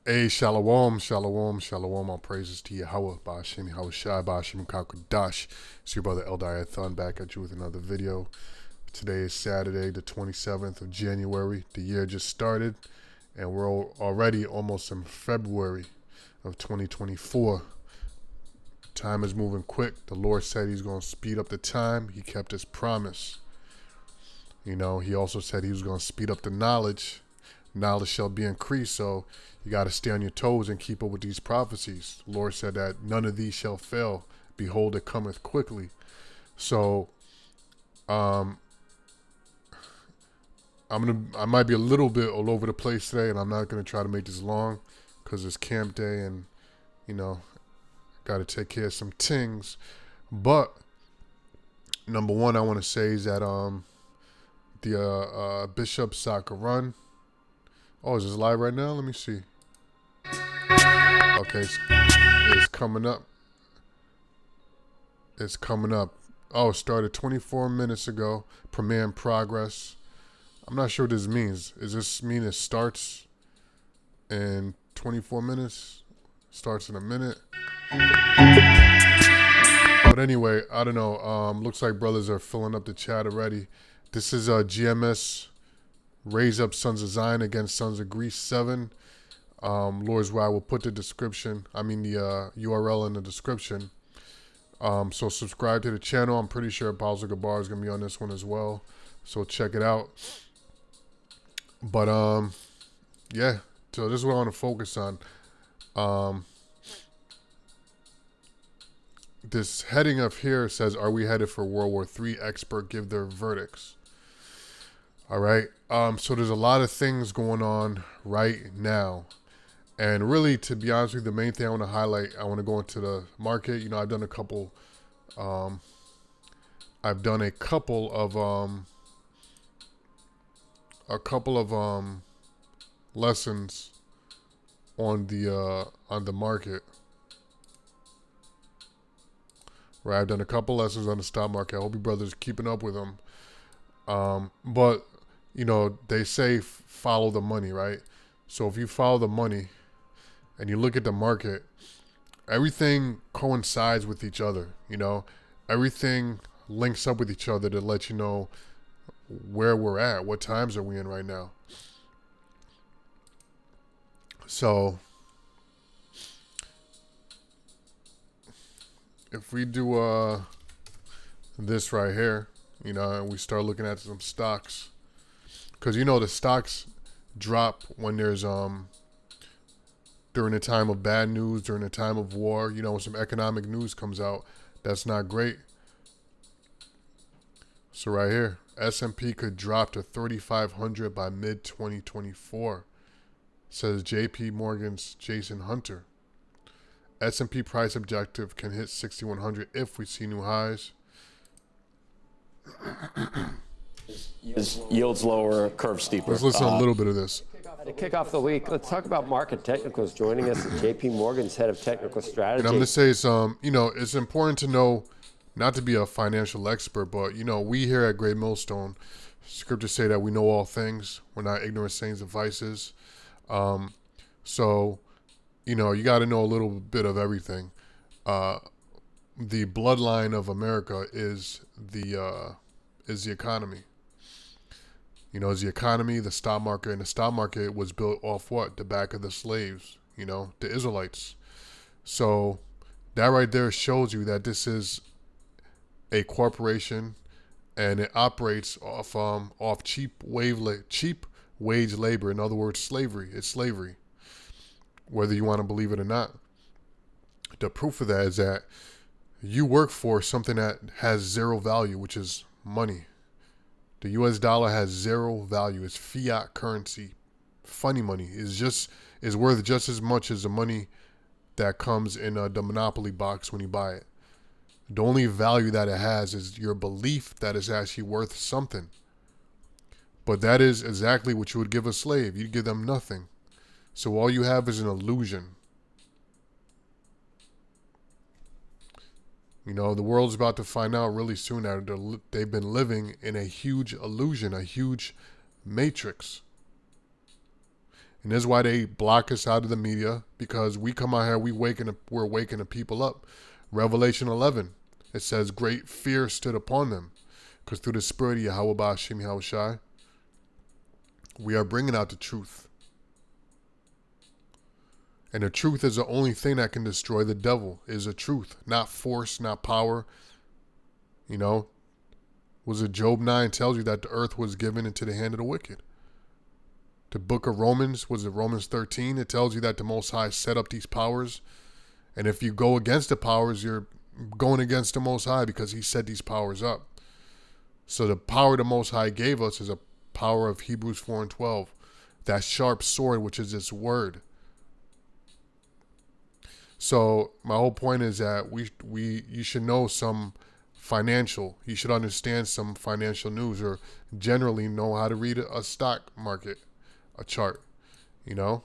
Hey, Shalawam, Shalawam, Shalawam, all praises to Yahweh, Ba'ashem, Yahweh Shai, Ba'ashem, Kakadash. It's your brother Eldai Thun back at you with another video. Today is Saturday, the 27th of January. The year just started, and we're already almost in February of 2024. Time is moving quick. The Lord said he's going to speed up the time. He kept his promise. You know, he also said he was going to speed up the knowledge. Knowledge shall be increased, so you got to stay on your toes and keep up with these prophecies. The Lord said that none of these shall fail. Behold, it cometh quickly. So, I might be a little bit all over the place today, and I'm not gonna try to make this long, cause it's camp day, and you know, got to take care of some things. But number one, I want to say is that the Bishop Soccer Run. Oh, is this live right now? Let me see. Okay, it's coming up. It's coming up. Oh, it started 24 minutes ago. Premiere in progress. I'm not sure what this means. Does this mean it starts in 24 minutes? Starts in a minute? But anyway, I don't know. Looks like brothers are filling up the chat already. This is GMS Raise Up Sons of Zion against Sons of Greece 7. Lord's Way, I will put the URL in the description. So subscribe to the channel. I'm pretty sure Apostle Gabar is going to be on this one as well. So check it out. But, yeah. So this is what I want to focus on. This heading up here says, are we headed for World War III? Expert give their verdicts. All right. So there's a lot of things going on right now. And really, to be honest with you, the main thing I want to highlight, I want to go into the market. You know, I've done a couple of lessons on the market. Right, I've done a couple lessons on the stock market. I hope you brothers are keeping up with them. But you know, they say follow the money, right? So if you follow the money and you look at the market, everything coincides with each other. You know, everything links up with each other to let you know where we're at, what times are we in right now. So if we do this right here, you know, and we start looking at some stocks, because you know the stocks drop when there's during a time of bad news, during a time of war. You know, when some economic news comes out that's not great. So right here, S&P could drop to 3,500 by mid 2024, says J.P. Morgan's Jason Hunter. S&P price objective can hit 6,100 if we see new highs. Yields lower, curve steeper. Let's listen to a little bit of this. To kick off the week, let's talk about market technicals. Joining us is J.P. Morgan's head of technical strategy. And I'm going to say some, you know, it's important to know, not to be a financial expert, but, you know, we here at Great Millstone, scriptures say that we know all things. We're not ignorant saints of vices. So, you know, you got to know a little bit of everything. The bloodline of America is the economy. You know, it's the economy, the stock market, and the stock market was built off what? The back of the slaves, you know, the Israelites. So that right there shows you that this is a corporation, and it operates off cheap wage labor. In other words, slavery. It's slavery, whether you want to believe it or not. The proof of that is that you work for something that has zero value, which is money. The U.S. dollar has zero value. It's fiat currency. Funny money is worth just as much as the money that comes in the Monopoly box when you buy it. The only value that it has is your belief that it's actually worth something. But that is exactly what you would give a slave. You'd give them nothing. So all you have is an illusion. You know, the world's about to find out really soon that they've been living in a huge illusion, a huge matrix. And this is why they block us out of the media, because we come out here, we're waking the people up. Revelation 11, it says, great fear stood upon them, because through the spirit of Yahweh Ba'ashim Yahushai, we are bringing out the truth. And the truth is the only thing that can destroy the devil, is the truth, not force, not power. You know, was it Job 9 tells you that the earth was given into the hand of the wicked. The book of Romans, was it Romans 13? It tells you that the Most High set up these powers. And if you go against the powers, you're going against the Most High, because he set these powers up. So the power the Most High gave us is a power of Hebrews 4 and 12. That sharp sword, which is his word. So my whole point is that you should know some financial. You should understand some financial news, or generally know how to read a stock market, a chart, you know?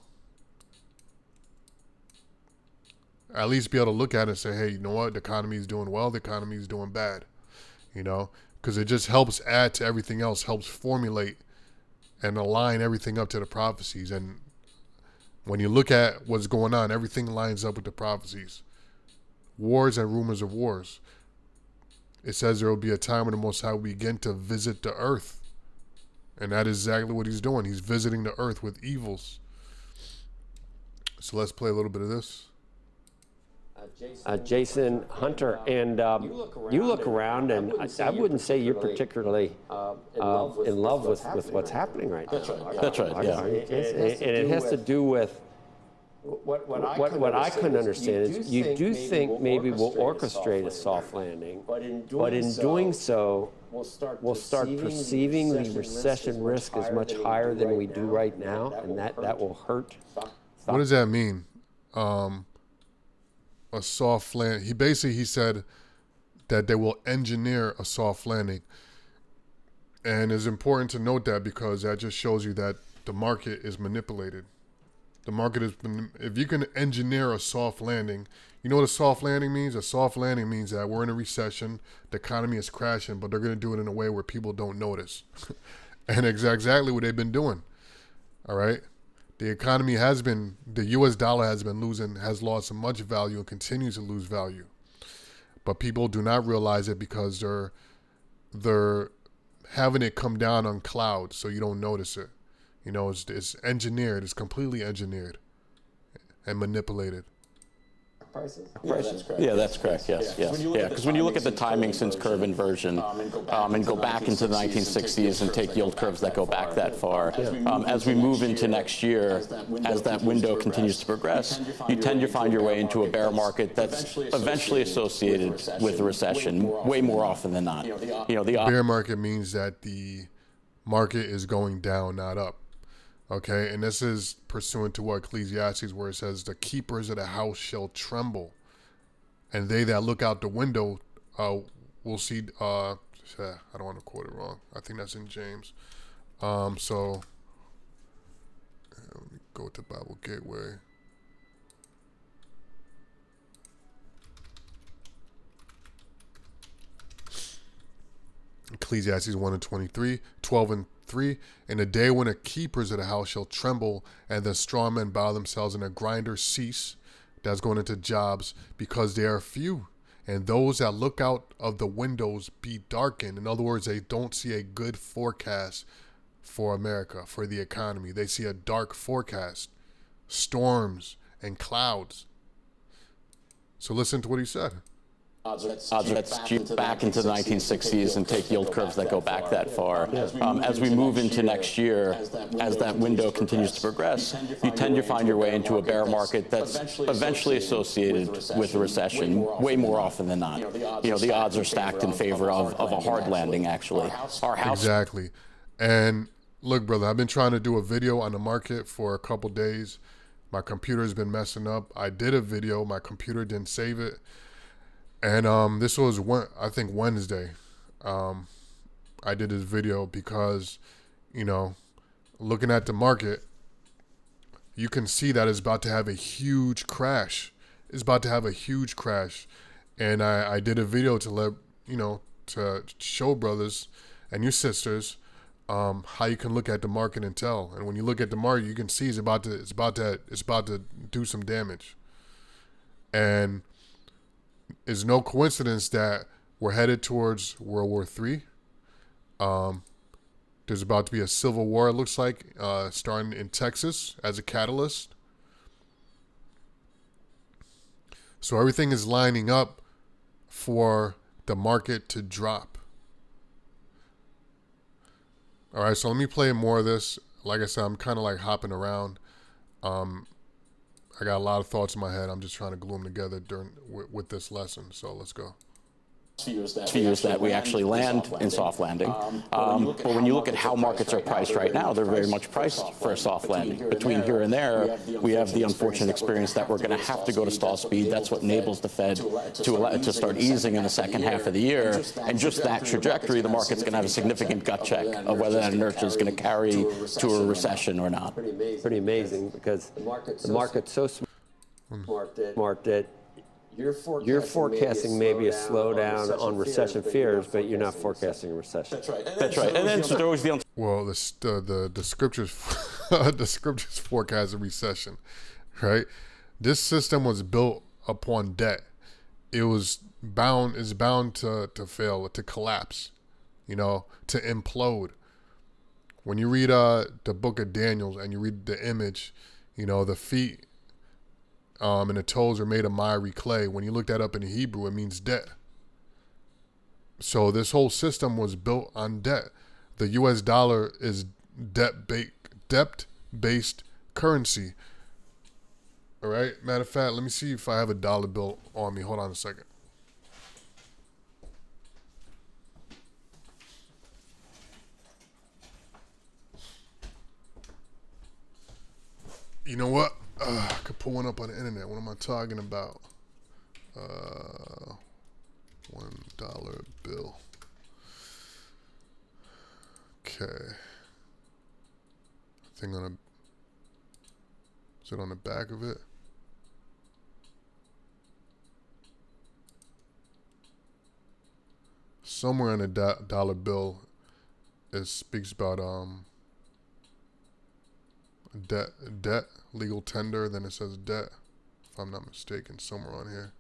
At least be able to look at it and say, hey, you know what? The economy is doing well. The economy is doing bad, you know? Because it just helps add to everything else, helps formulate and align everything up to the prophecies. And when you look at what's going on, everything lines up with the prophecies. Wars and rumors of wars. It says there will be a time when the Most High will begin to visit the earth. And that is exactly what he's doing. He's visiting the earth with evils. So let's play a little bit of this. Jason Hunter, and you look around, and I wouldn't say you're particularly in love with what's happening right now. That's right, yeah. And it has to do with what I couldn't understand is you do think maybe we'll orchestrate a soft landing, but in doing so, we'll start perceiving the recession risk as much higher than we do right now, and that will hurt. What does that mean? A soft land. He said that they will engineer a soft landing. And it's important to note that, because that just shows you that the market is manipulated. The market is, if you can engineer a soft landing, you know what a soft landing means? A soft landing means that we're in a recession, the economy is crashing, but they're going to do it in a way where people don't notice. And it's exactly what they've been doing. All right. The economy the U.S. dollar has lost much value and continues to lose value. But people do not realize it, because they're having it come down on clouds, so you don't notice it. You know, it's engineered. It's completely engineered and manipulated. Yeah, that's correct. Yes. Yeah, because when you look at the timing since curve inversion, and go back into the 1960s and take yield curves that go back that far, as we move into next year, as that window continues to progress, you tend to find your way into a bear market that's eventually associated with a recession, way more often than not. The bear market means that the market is going down, not up. Okay, and this is pursuant to what Ecclesiastes, where it says, the keepers of the house shall tremble, and they that look out the window will see, I don't want to quote it wrong. I think that's in James. So, let me go to Bible Gateway. Ecclesiastes 1 and 23, 12 and 3, in a day when the keepers of the house shall tremble, and the strong men bow themselves, and the grinders cease. That's going into Jobs, because they are few, and those that look out of the windows be darkened. In other words, they don't see a good forecast for America, for the economy. They see a dark forecast, storms and clouds. So listen to what he said. Odds are let's back into the 1960s and take yield curves that go back that far. As we move into next year, as that window continues to progress, you tend to find your way into a bear market that's eventually associated with a recession, way more often than not. The odds are stacked in favor of a hard landing, actually. Our house. Exactly. And look, brother, I've been trying to do a video on the market for a couple days. My computer's been messing up. I did a video. My computer didn't save it. And this was, I think, Wednesday. I did this video because, looking at the market, you can see that it's about to have a huge crash. It's about to have a huge crash. And I did a video to let, to show brothers and you sisters how you can look at the market and tell. And when you look at the market, you can see it's about to do some damage. And it's no coincidence that we're headed towards World War III. There's about to be a civil war, it looks like, starting in Texas as a catalyst. So everything is lining up for the market to drop. All right, so let me play more of this. Like I said, I'm kind of like hopping around. I got a lot of thoughts in my head. I'm just trying to glue them together with this lesson. So let's go. Fears that we actually land in soft landing. But when you look at how markets are priced right now, they're very much priced for a soft landing. Between here and there, we have the unfortunate experience that we're going to have to go to stall speed. That's what enables the Fed to start easing in the second half of the year. And just that trajectory, the market's going to have a significant gut check of whether that inertia is going to carry to a recession or not. Pretty amazing because the market's so smart that you're forecasting maybe a slowdown on recession fears, but you're not forecasting a recession. That's right. And then so there was the Well, the scriptures the scriptures forecast a recession, right? This system was built upon debt. It's bound to fail, to collapse, to implode. When you read the book of Daniel and you read the image, the feet and the toes are made of miry clay. When you look that up in Hebrew, it means debt. So this whole system was built on debt. The U.S. dollar is debt-based currency. All right. Matter of fact, let me see if I have a dollar bill on me. Hold on a second. You know what? I could pull one up on the internet. What am I talking about? $1 bill. Okay. Is it on the back of it? Somewhere in the dollar bill, it speaks about debt, legal tender, then it says debt, if I'm not mistaken, somewhere on here.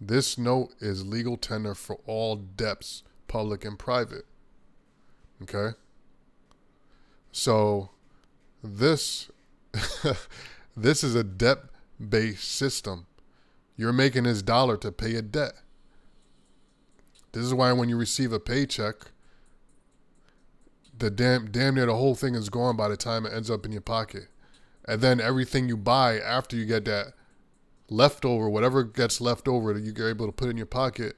This note is legal tender for all debts, public and private. Okay? So this this is a debt-based system. You're making this dollar to pay a debt. This is why when you receive a paycheck, the damn near the whole thing is gone by the time it ends up in your pocket. And then everything you buy after you get that leftover, whatever gets left over that you're able to put in your pocket,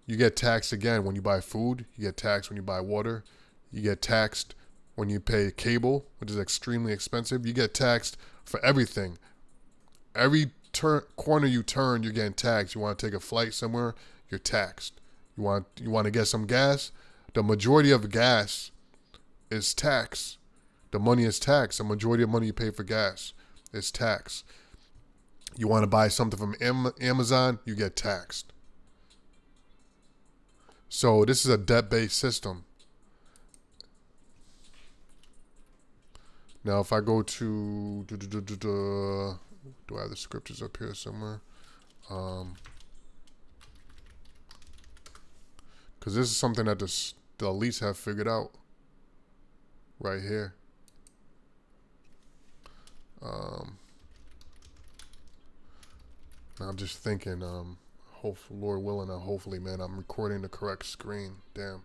you get taxed again. When you buy food, you get taxed. When you buy water, you get taxed. When you pay cable, which is extremely expensive, you get taxed for everything. Every corner you turn, you're getting taxed. You want to take a flight somewhere, you're taxed. You want to get some gas, the majority of gas is tax. The money is tax. The majority of money you pay for gas is tax. You want to buy something from Amazon, you get taxed. So this is a debt-based system. Now, if I go to, do I have the scriptures up here somewhere? Because this is something that the elites have figured out right here. I'm just thinking, hopefully, Lord willing, hopefully, man, I'm recording the correct screen. Damn.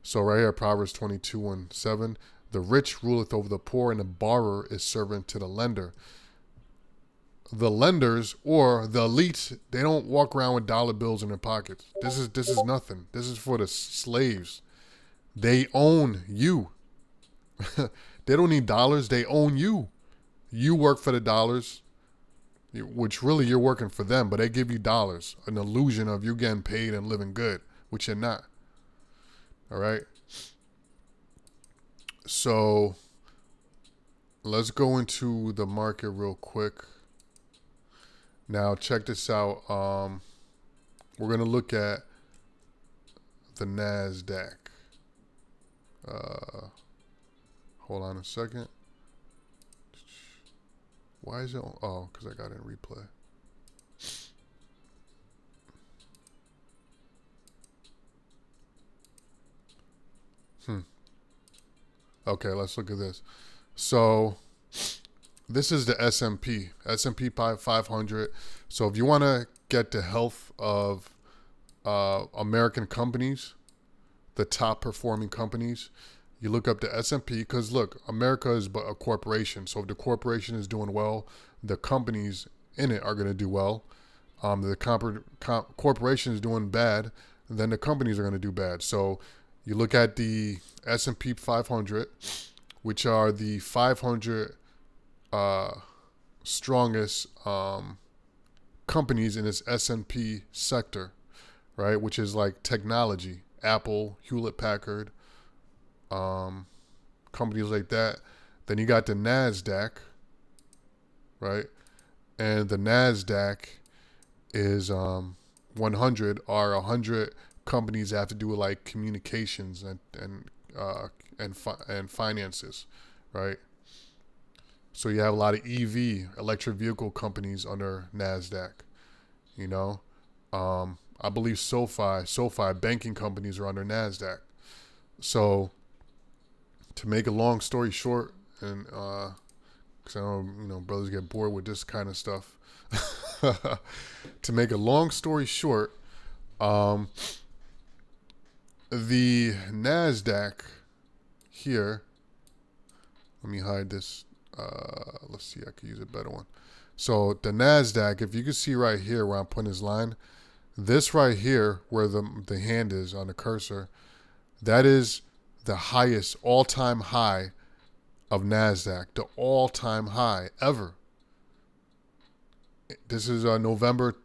So right here, Proverbs 22:7. The rich ruleth over the poor, and the borrower is servant to the lender. The lenders or the elites, they don't walk around with dollar bills in their pockets. This is nothing. This is for the slaves. They own you. They don't need dollars. They own you. You work for the dollars, which really you're working for them, but they give you dollars, an illusion of you getting paid and living good, which you're not. All right. So let's go into the market real quick. Now check this out. We're gonna look at the NASDAQ. Hold on a second. Why is it on? Oh, because I got it in replay. Okay, let's look at this. So this is the S&P 500. So if you want to get the health of American companies, the top performing companies, you look up the S&P, because look, America is but a corporation. So if the corporation is doing well, the companies in it are going to do well. Corporation is doing bad, then the companies are going to do bad. So you look at the S&P 500, which are the 500 strongest companies in this S&P sector, right? Which is like technology, Apple, Hewlett Packard, companies like that. Then you got the NASDAQ, right? And the NASDAQ is 100 are 100 companies that have to do with like communications and finances, right? So you have a lot of EV, electric vehicle companies under NASDAQ, you know. I believe SoFi banking companies are under NASDAQ. So to make a long story short, and because I know, brothers get bored with this kind of stuff. To make a long story short, the NASDAQ here, let me hide this. Let's see, I could use a better one. So the NASDAQ, if you can see right here where I'm putting this line, this right here where the hand is on the cursor, that is the highest all-time high of NASDAQ, the all-time high ever. This is November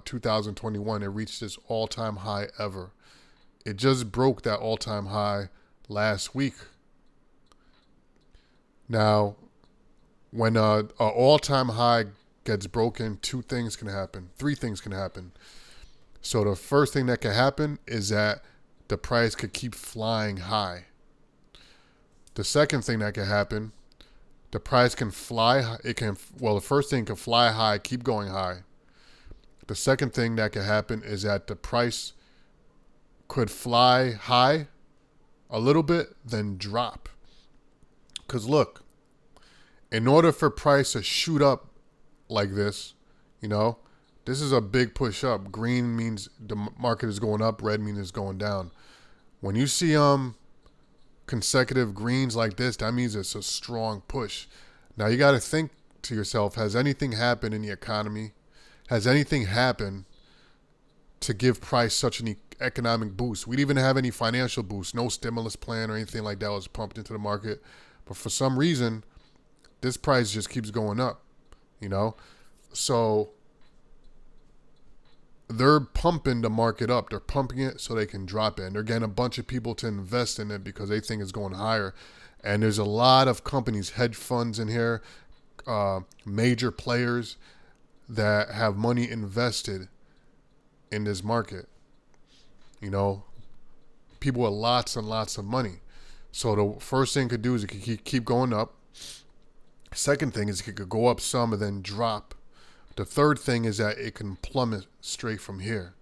2021. It reached its all-time high ever. It just broke that all-time high last week. Now, when an all-time high gets broken, three things can happen. So the first thing that can happen is that the price could keep flying high. The second thing that can happen, the price can fly. The first thing can fly high, keep going high. The second thing that can happen is that the price could fly high a little bit, then drop. Because look, in order for price to shoot up like this, this is a big push up. Green means the market is going up. Red means it's going down. When you see consecutive greens like this, that means it's a strong push. Now you got to think to yourself, has anything happened in the economy? Has anything happened to give price such an economic boost? We didn't even have any financial boost, no stimulus plan or anything like that was pumped into the market. But for some reason, this price just keeps going up, So they're pumping the market up. They're pumping it so they can drop it. And they're getting a bunch of people to invest in it because they think it's going higher. And there's a lot of companies, hedge funds in here, major players that have money invested in this market. People with lots and lots of money. So the first thing it could do is it could keep going up. Second thing is it could go up some and then drop. The third thing is that it can plummet straight from here.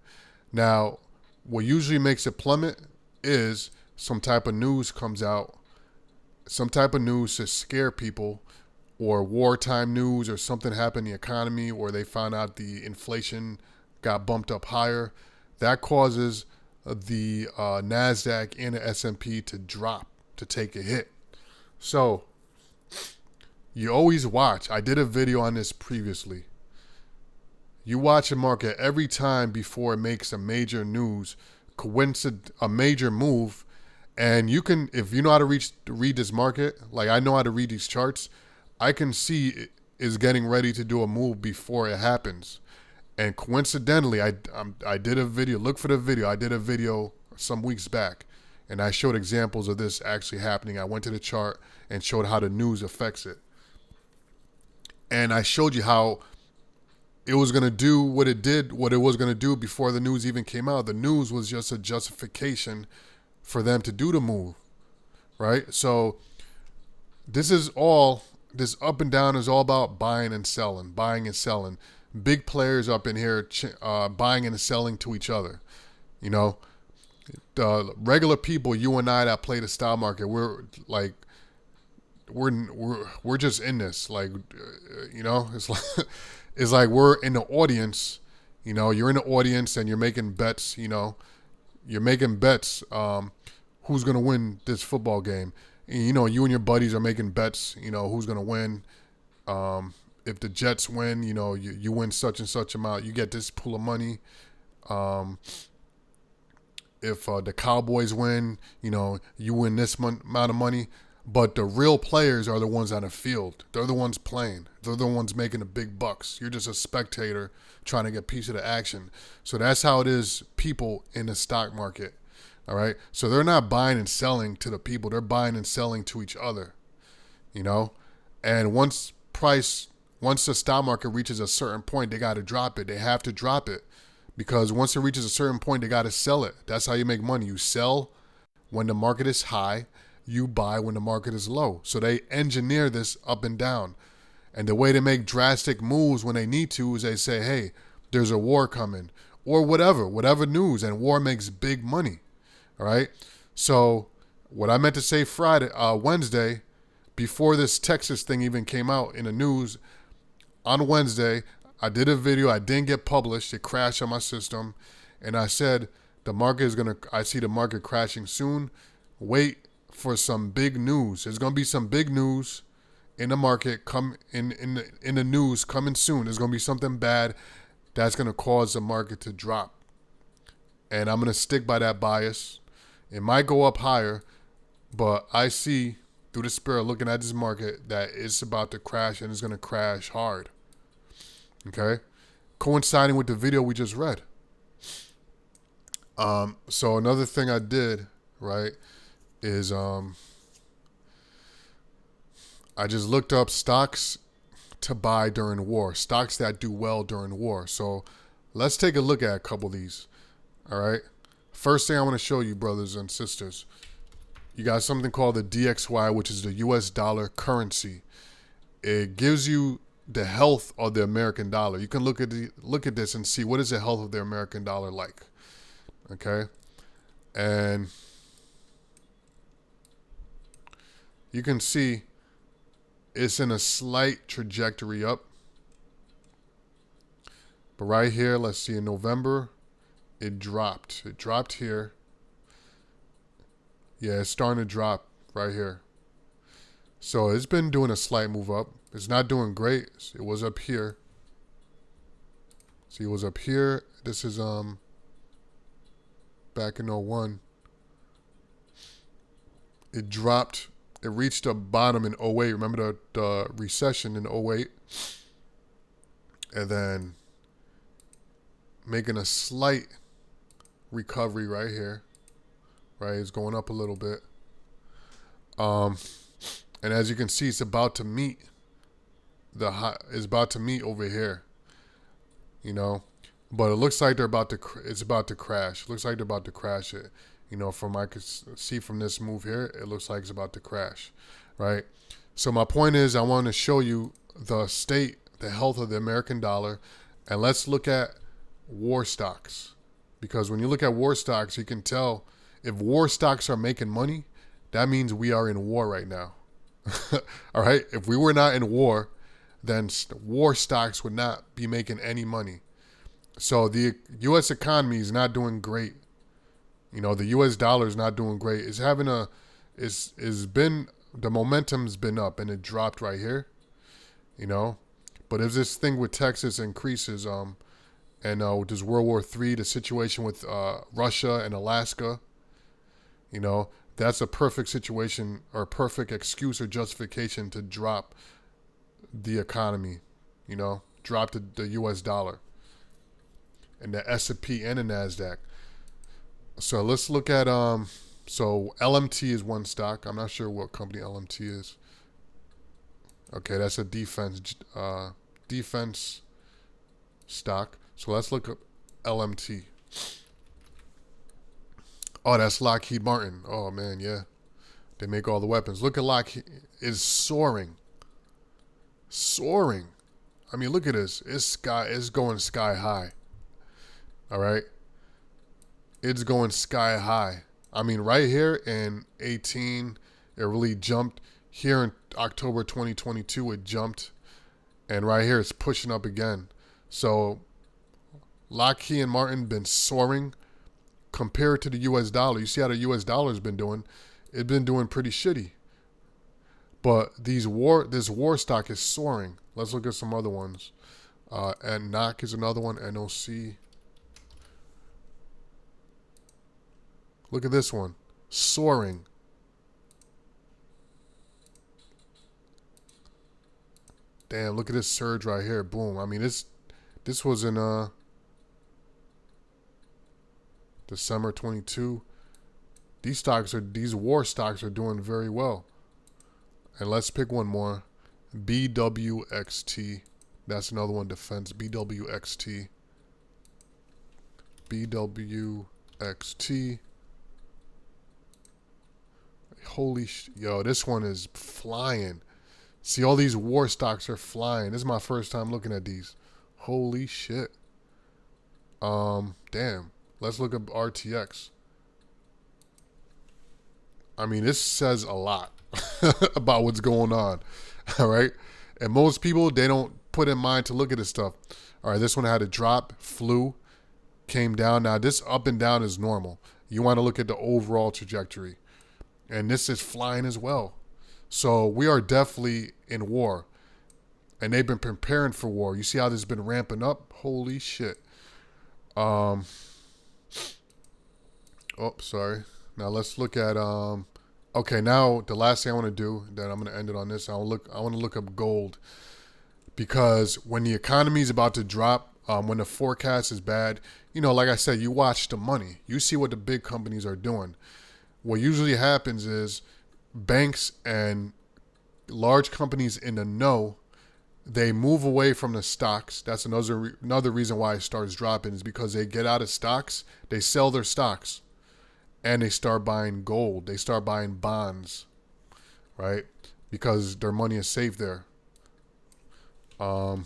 Now, what usually makes it plummet is some type of news comes out, some type of news to scare people, or wartime news, or something happened in the economy, or they found out the inflation got bumped up higher. That causes the NASDAQ and the S&P to drop, to take a hit. So you always watch. I did a video on this previously. You watch a market every time before it makes a major news, a major move, and you can, if you know how to read this market, like I know how to read these charts, I can see it is getting ready to do a move before it happens. And coincidentally, I did a video. Look for the video. I did a video some weeks back, and I showed examples of this actually happening. I went to the chart and showed how the news affects it. And I showed you how it was going to do what it was going to do before the news even came out. The news was just a justification for them to do the move. right? So this up and down is all about buying and selling, buying and selling. Big players up in here buying and selling to each other. You know, the regular people, you and I that play the stock market, we're like, we're just in this. Like, you know, it's like it's like we're in the audience. You know, you're in the audience and you're making bets. You know, you're making bets. Who's gonna win this football game? And, you know, you and your buddies are making bets. You know, who's gonna win? If the Jets win, you know, you win such and such amount, you get this pool of money. If the Cowboys win, you know, you win this amount of money. But the real players are the ones on the field. They're the ones playing. They're the ones making the big bucks. You're just a spectator trying to get a piece of the action. So that's how it is, people in the stock market. All right. So they're not buying and selling to the people. They're buying and selling to each other, you know. And once the stock market reaches a certain point, they got to drop it. They have to drop it because once it reaches a certain point, they got to sell it. That's how you make money. You sell when the market is high. You buy when the market is low. So they engineer this up and down. And the way to make drastic moves when they need to is they say, hey, there's a war coming or whatever news. And war makes big money. All right. So what I meant to say Wednesday, before this Texas thing even came out in the news, on Wednesday, I did a video. I didn't get published. It crashed on my system. And I said, I see the market crashing soon. Wait for some big news. There's going to be some big news in the market in the news coming soon. There's going to be something bad that's going to cause the market to drop. And I'm going to stick by that bias. It might go up higher, but I see through the spirit looking at this market that it's about to crash and it's going to crash hard. Okay? Coinciding with the video we just read. So another thing I did, right, is I just looked up stocks to buy during war, stocks that do well during war. So let's take a look at a couple of these. All right. First thing I want to show you, brothers and sisters, you got something called the DXY, which is the US dollar currency. It gives you the health of the American dollar. You can look at this and see what is the health of the American dollar like. Okay. And you can see it's in a slight trajectory up. But right here, let's see, in November, it dropped. It dropped here. Yeah, it's starting to drop right here. So it's been doing a slight move up. It's not doing great. It was up here. See, it was up here. This is back in '01. It dropped. It reached a bottom in '08. Remember the recession in '08? And then making a slight recovery right here. Right? It's going up a little bit. And as you can see, it's about to meet it's about to meet over here. You know? But it looks like it's about to crash. It looks like they're about to crash it. You know, from I could see from this move here, it looks like it's about to crash, right? So my point is, I want to show you the health of the American dollar, and let's look at war stocks, because when you look at war stocks, you can tell if war stocks are making money, that means we are in war right now. All right, if we were not in war, then war stocks would not be making any money. So the U.S. economy is not doing great. You know, the U.S. dollar is not doing great. The momentum's been up and it dropped right here, you know. But if this thing with Texas increases, and with this World War III, the situation with Russia and Alaska, you know, that's a perfect situation or perfect excuse or justification to drop the economy, you know, drop the U.S. dollar and the S&P and the NASDAQ. So let's look at, so LMT is one stock. I'm not sure what company LMT is. Okay, that's a defense stock. So let's look up LMT. Oh, that's Lockheed Martin. Oh, man, yeah. They make all the weapons. Look at Lockheed is soaring. Soaring. I mean, look at this. It's going sky high. All right. It's going sky high. I mean, right here in 18, it really jumped. Here in October 2022, it jumped. And right here, it's pushing up again. So Lockheed Martin been soaring compared to the US dollar. You see how the US dollar has been doing? It's been doing pretty shitty. But this war stock is soaring. Let's look at some other ones. And NOC is another one. NOC. Look at this one. Soaring. Damn, look at this surge right here. Boom. I mean, this was in December 22. These war stocks are doing very well. And let's pick one more. BWXT. That's another one, defense. BWXT. BWXT. Holy yo, this one is flying. See, all these war stocks are flying. This is my first time looking at these. Holy shit. Damn. Let's look up RTX. I mean, this says a lot about what's going on. All right. And most people, they don't put in mind to look at this stuff. All right. This one had a drop, flew, came down. Now, this up and down is normal. You want to look at the overall trajectory. And this is flying as well. So we are definitely in war. And they've been preparing for war. You see how this has been ramping up? Holy shit. Oh, sorry. Now let's look at okay, now the last thing I want to do, then I'm going to end it on this. I want to look up gold. Because when the economy is about to drop, when the forecast is bad, you know, like I said, you watch the money. You see what the big companies are doing. What usually happens is banks and large companies in the know, they move away from the stocks. That's another reason why it starts dropping, is because they get out of stocks, they sell their stocks, and they start buying gold. They start buying bonds, right? Because their money is safe there. So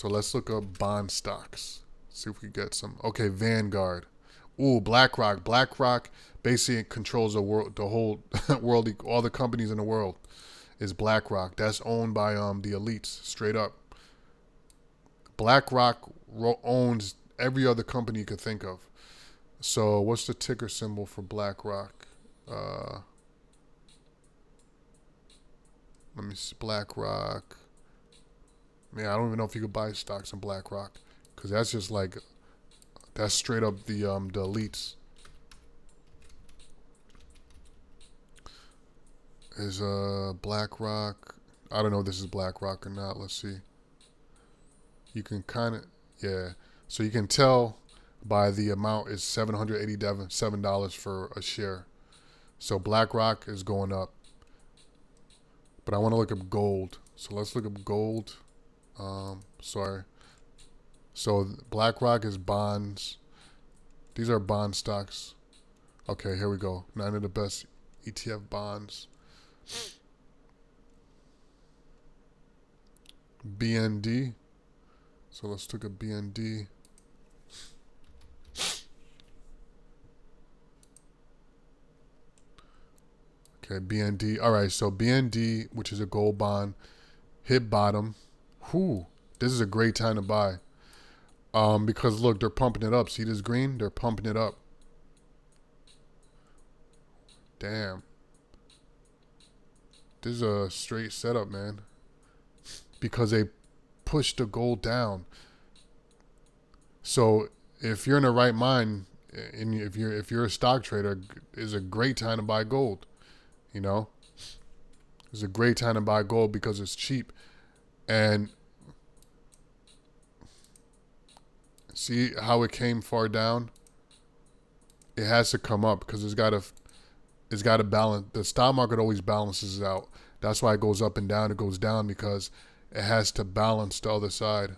let's look up bond stocks. See if we get some. Okay, Vanguard. Ooh, BlackRock. BlackRock basically controls the world, the whole world, all the companies in the world is BlackRock. That's owned by the elites, straight up. BlackRock owns every other company you could think of. So what's the ticker symbol for BlackRock? Let me see, BlackRock. Man, I don't even know if you could buy stocks in BlackRock, because that's just like, that's straight up the elites. Is BlackRock? I don't know if this is BlackRock or not. Let's see. You can kind of, yeah. So you can tell by the amount is $787 for a share. So BlackRock is going up. But I want to look up gold. So let's look up gold. Sorry. So BlackRock is bonds. These are bond stocks. Okay, here we go. 9 of the best ETF bonds. BND. So let's look at BND. Okay, BND. All right, so BND, which is a gold bond, hit bottom. Whew, this is a great time to buy. Because look, they're pumping it up. See this green? They're pumping it up. Damn. This is a straight setup, man. Because they pushed the gold down. So if you're in the right mind, and if you're a stock trader, it's a great time to buy gold. You know, it's a great time to buy gold because it's cheap. And see how it came far down? It has to come up because it's got to balance. The stock market always balances out. That's why it goes up and down. It goes down because it has to balance the other side.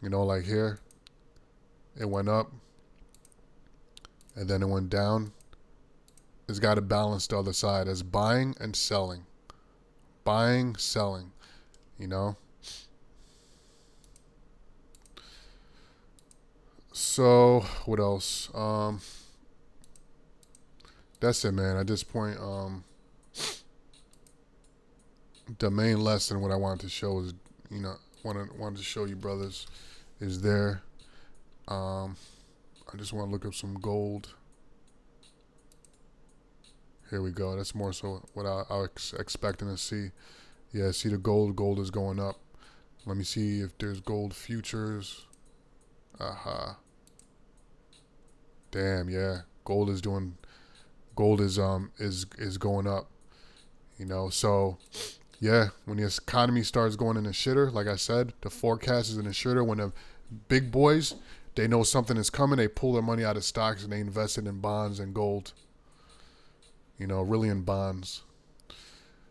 You know, like here, it went up and then it went down has got to balance the other side as buying and selling. Buying, selling, you know? So, what else? That's it, man. At this point, the main lesson, what I wanted to show is, wanted to show you brothers, is there. I just want to look up some gold. Here we go. That's more so what I was expecting to see. Yeah, see the gold. Gold is going up. Let me see if there's gold futures. Aha. Damn, yeah. Gold is going up. You know, so yeah, when the economy starts going in the shitter, like I said, the forecast is in the shitter. When the big boys, they know something is coming, they pull their money out of stocks and they invest it in bonds and gold. You know, really in bonds.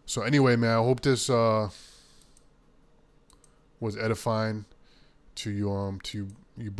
So anyway, man, I hope this was edifying to you brothers.